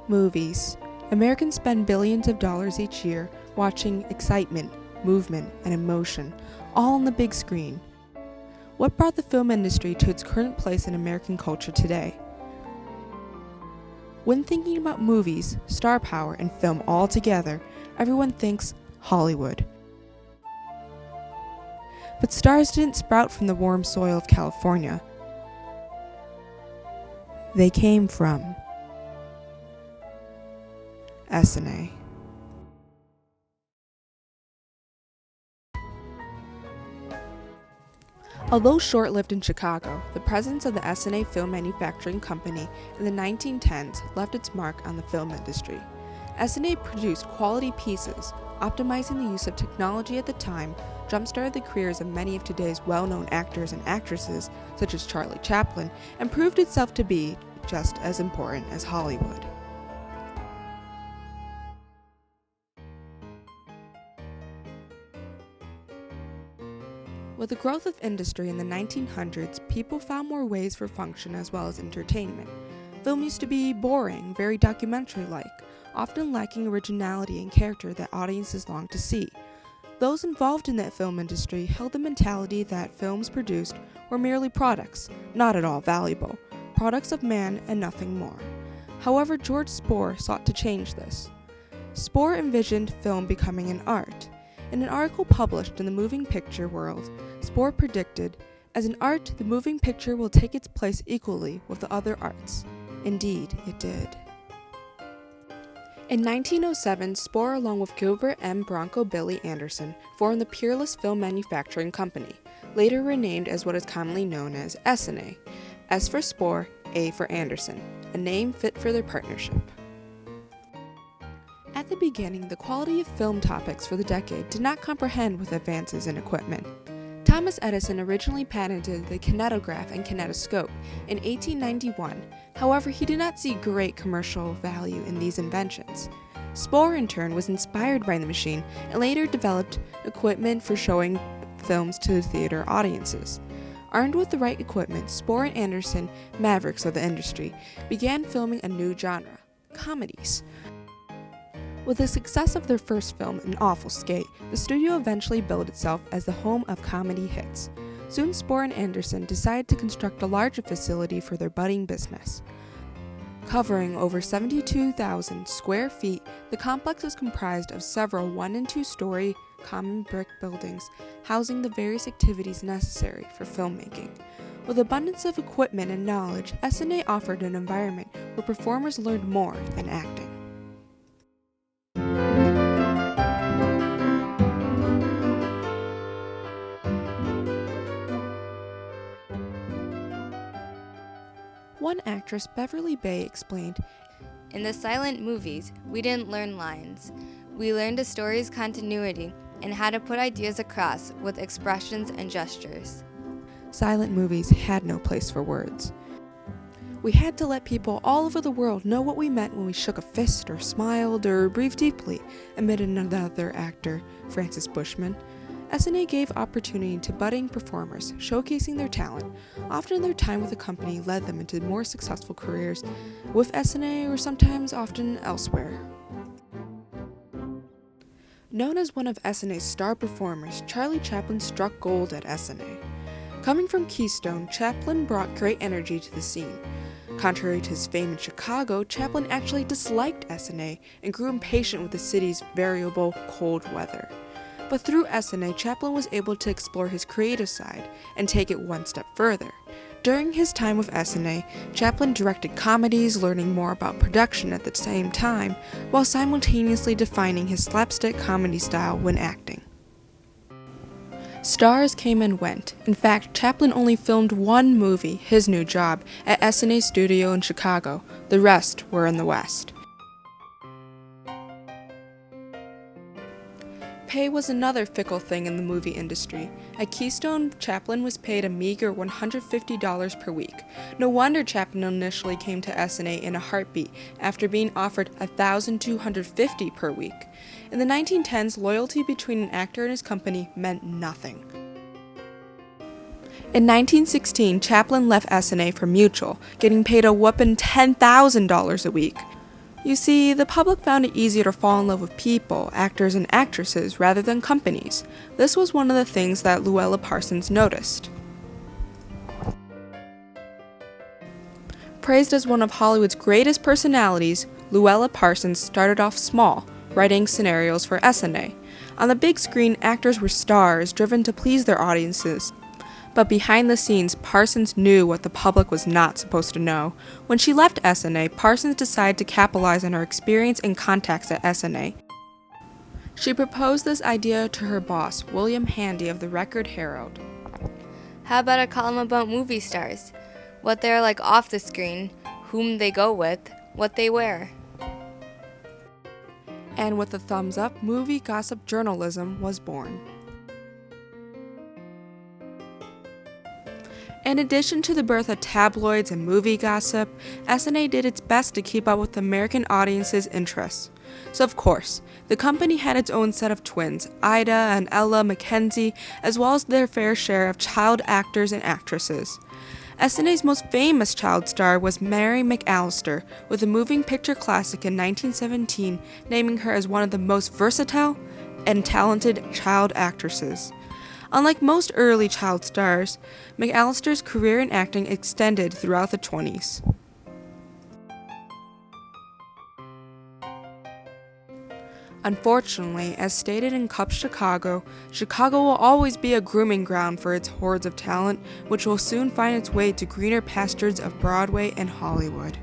Movies. Americans spend billions of dollars each year watching excitement, movement, and emotion, all on the big screen. What brought the film industry to its current place in American culture today? When thinking about movies, star power, and film all together, everyone thinks Hollywood. But stars didn't sprout from the warm soil of California. They came from Essanay. Although short-lived in Chicago, the presence of the Essanay Film Manufacturing Company in the 1910s left its mark on the film industry. Essanay produced quality pieces, optimizing the use of technology at the time, jump-started the careers of many of today's well-known actors and actresses, such as Charlie Chaplin, and proved itself to be just as important as Hollywood. With the growth of industry in the 1900s, people found more ways for function as well as entertainment. Film used to be boring, very documentary-like, often lacking originality and character that audiences longed to see. Those involved in that film industry held the mentality that films produced were merely products, not at all valuable, products of man and nothing more. However, George Spohr sought to change this. Spohr envisioned film becoming an art. In an article published in the Moving Picture World, Spohr predicted, "As an art, the moving picture will take its place equally with the other arts." Indeed, it did. In 1907, Spohr, along with Gilbert M. Bronco Billy Anderson, formed the Peerless Film Manufacturing Company, later renamed as what is commonly known as Essanay. S for Spohr, A for Anderson, a name fit for their partnership. At the beginning, the quality of film topics for the decade did not comprehend with advances in equipment. Thomas Edison originally patented the kinetograph and kinetoscope in 1891. However, he did not see great commercial value in these inventions. Spohr, in turn, was inspired by the machine and later developed equipment for showing films to theater audiences. Armed with the right equipment, Spohr and Anderson, mavericks of the industry, began filming a new genre, comedies. With the success of their first film, An Awful Skate, the studio eventually billed itself as the home of comedy hits. Soon Spohr and Anderson decided to construct a larger facility for their budding business. Covering over 72,000 square feet, the complex was comprised of several 1- and 2-story common brick buildings housing the various activities necessary for filmmaking. With abundance of equipment and knowledge, Essanay offered an environment where performers learned more than acting. One actress, Beverly Bay, explained, "In the silent movies, we didn't learn lines. We learned a story's continuity and how to put ideas across with expressions and gestures." Silent movies had no place for words. We had to let people all over the world know what we meant when we shook a fist or smiled or breathed deeply, admitted another actor, Francis Bushman. Essanay gave opportunity to budding performers, showcasing their talent. Often their time with the company led them into more successful careers with Essanay or sometimes often elsewhere. Known as one of Essanay's star performers, Charlie Chaplin struck gold at Essanay. Coming from Keystone, Chaplin brought great energy to the scene. Contrary to his fame in Chicago, Chaplin actually disliked Essanay and grew impatient with the city's variable, cold weather. But through Essanay, Chaplin was able to explore his creative side and take it one step further. During his time with Essanay, Chaplin directed comedies, learning more about production at the same time, while simultaneously defining his slapstick comedy style when acting. Stars came and went. In fact, Chaplin only filmed one movie, His New Job, at Essanay's studio in Chicago. The rest were in the West. Pay was another fickle thing in the movie industry. At Keystone, Chaplin was paid a meager $150 per week. No wonder Chaplin initially came to Essanay in a heartbeat after being offered $1,250 per week. In the 1910s, loyalty between an actor and his company meant nothing. In 1916, Chaplin left Essanay for Mutual, getting paid a whopping $10,000 a week. You see, the public found it easier to fall in love with people, actors and actresses, rather than companies. This was one of the things that Louella Parsons noticed. Praised as one of Hollywood's greatest personalities, Louella Parsons started off small, writing scenarios for Essanay. On the big screen, actors were stars, driven to please their audiences. But behind the scenes, Parsons knew what the public was not supposed to know. When she left Essanay, Parsons decided to capitalize on her experience and contacts at Essanay. She proposed this idea to her boss, William Handy of the Record Herald. How about a column about movie stars? What they're like off the screen, whom they go with, what they wear. And with a thumbs up, movie gossip journalism was born. In addition to the birth of tabloids and movie gossip, Essanay did its best to keep up with American audiences' interests. So of course, the company had its own set of twins, Ida and Ella Mackenzie, as well as their fair share of child actors and actresses. Essanay's most famous child star was Mary McAllister, with a moving picture classic in 1917 naming her as one of the most versatile and talented child actresses. Unlike most early child stars, McAllister's career in acting extended throughout the 20s. Unfortunately, as stated in Cup Chicago, Chicago will always be a grooming ground for its hordes of talent, which will soon find its way to greener pastures of Broadway and Hollywood.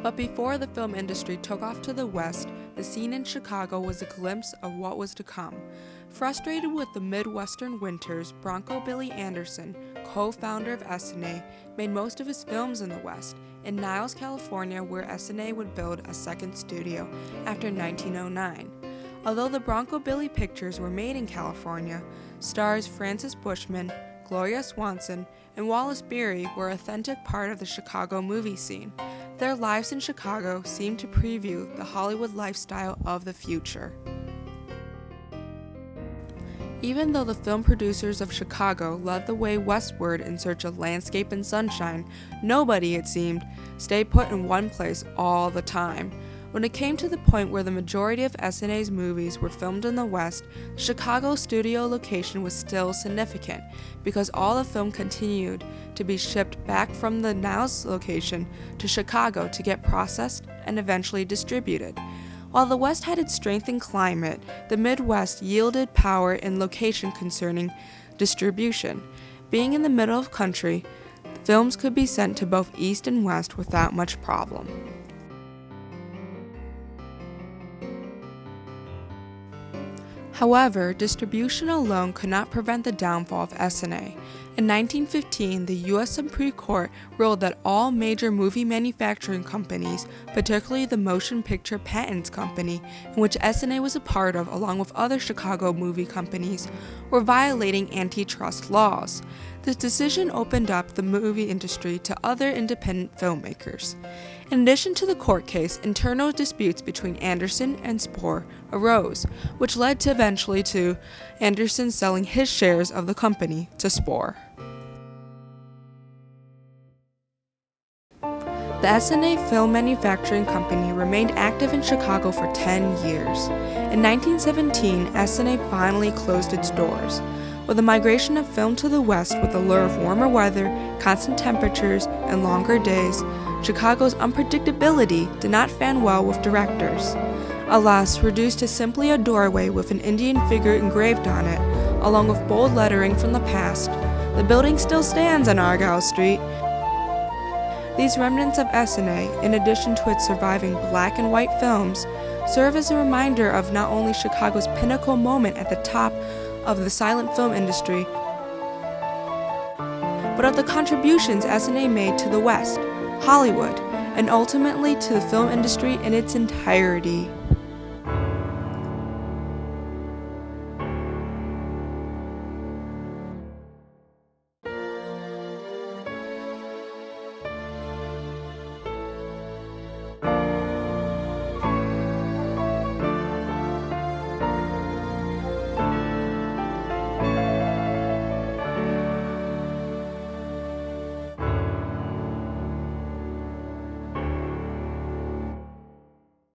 But before the film industry took off to the west, the scene in Chicago was a glimpse of what was to come. Frustrated with the Midwestern winters, Bronco Billy Anderson, co-founder of Essanay, made most of his films in the West, in Niles, California, where Essanay would build a second studio after 1909. Although the Bronco Billy pictures were made in California, stars Francis Bushman, Gloria Swanson, and Wallace Beery were an authentic part of the Chicago movie scene. Their lives in Chicago seemed to preview the Hollywood lifestyle of the future. Even though the film producers of Chicago led the way westward in search of landscape and sunshine, nobody, it seemed, stayed put in one place all the time. When it came to the point where the majority of Essanay's movies were filmed in the West, the Chicago studio location was still significant, because all the film continued to be shipped back from the Niles location to Chicago to get processed and eventually distributed. While the West had its strength in climate, the Midwest yielded power in location concerning distribution. Being in the middle of country, films could be sent to both East and West without much problem. However, distribution alone could not prevent the downfall of Essanay. In 1915, the U.S. Supreme Court ruled that all major movie manufacturing companies, particularly the Motion Picture Patents Company, in which Essanay was a part of along with other Chicago movie companies, were violating antitrust laws. This decision opened up the movie industry to other independent filmmakers. In addition to the court case, internal disputes between Anderson and Spohr arose, which led to eventually to Anderson selling his shares of the company to Spohr. The Essanay Film Manufacturing Company remained active in Chicago for 10 years. In 1917, Essanay finally closed its doors. With the migration of film to the West with the lure of warmer weather, constant temperatures, and longer days, Chicago's unpredictability did not fan well with directors. Alas, reduced to simply a doorway with an Indian figure engraved on it, along with bold lettering from the past, the building still stands on Argyle Street. These remnants of Essanay, in addition to its surviving black and white films, serve as a reminder of not only Chicago's pinnacle moment at the top of the silent film industry, but of the contributions Essanay made to the West, Hollywood, and ultimately to the film industry in its entirety.